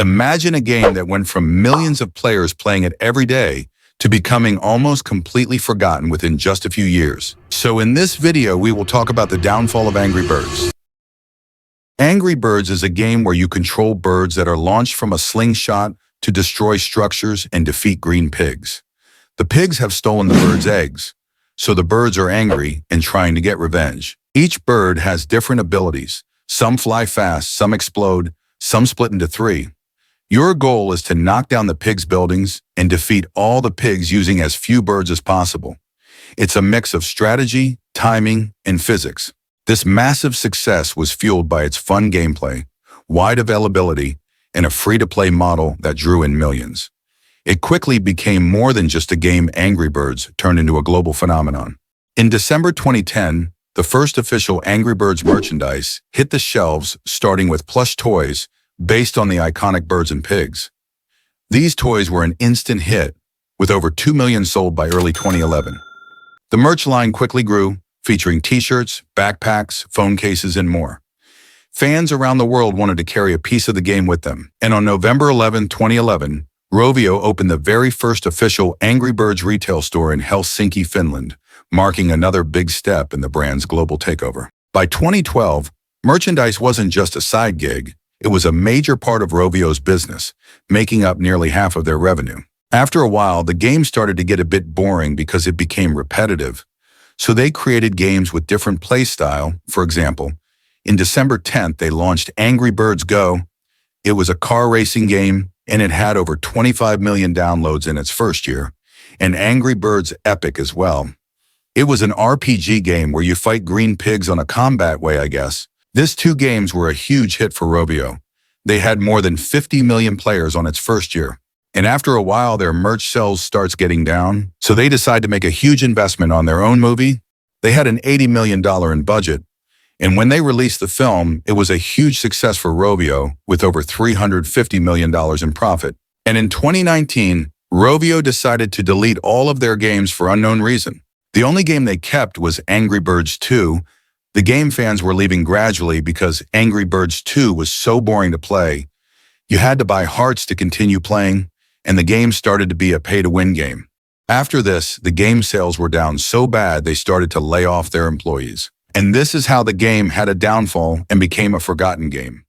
Imagine a game that went from millions of players playing it every day to becoming almost completely forgotten within just a few years. So in this video, we will talk about the downfall of Angry Birds. Angry Birds is a game where you control birds that are launched from a slingshot to destroy structures and defeat green pigs. The pigs have stolen the birds' eggs, so the birds are angry and trying to get revenge. Each bird has different abilities. Some fly fast, some explode, some split into three. Your goal is to knock down the pigs' buildings and defeat all the pigs using as few birds as possible. It's a mix of strategy, timing, and physics. This massive success was fueled by its fun gameplay, wide availability, and a free-to-play model that drew in millions. It quickly became more than just a game. Angry Birds turned into a global phenomenon. In December 2010, the first official Angry Birds merchandise hit the shelves, starting with plush toys based on the iconic birds and pigs. These toys were an instant hit, with over 2 million sold by early 2011. The merch line quickly grew, featuring t-shirts, backpacks, phone cases, and more. Fans around the world wanted to carry a piece of the game with them, and on November 11, 2011, Rovio opened the very first official Angry Birds retail store in Helsinki, Finland, marking another big step in the brand's global takeover. By 2012, merchandise wasn't just a side gig, it was a major part of Rovio's business, making up nearly half of their revenue. After a while, the game started to get a bit boring because it became repetitive, so they created games with different play style. For example, in December 10th, they launched Angry Birds Go. It was a car racing game, and it had over 25 million downloads in its first year, and Angry Birds Epic as well. It was an RPG game where you fight green pigs on a combat way, I guess. These two games were a huge hit for Rovio. They had more than 50 million players on its first year. And after a while, their merch sales starts getting down, so they decide to make a huge investment on their own movie. They had an $80 million in budget, and when they released the film, it was a huge success for Rovio with over $350 million in profit. And in 2019, Rovio decided to delete all of their games for unknown reason. The only game they kept was Angry Birds 2. The game fans were leaving gradually because Angry Birds 2 was so boring to play. You had to buy hearts to continue playing, and the game started to be a pay-to-win game. After this, the game sales were down so bad they started to lay off their employees. And this is how the game had a downfall and became a forgotten game.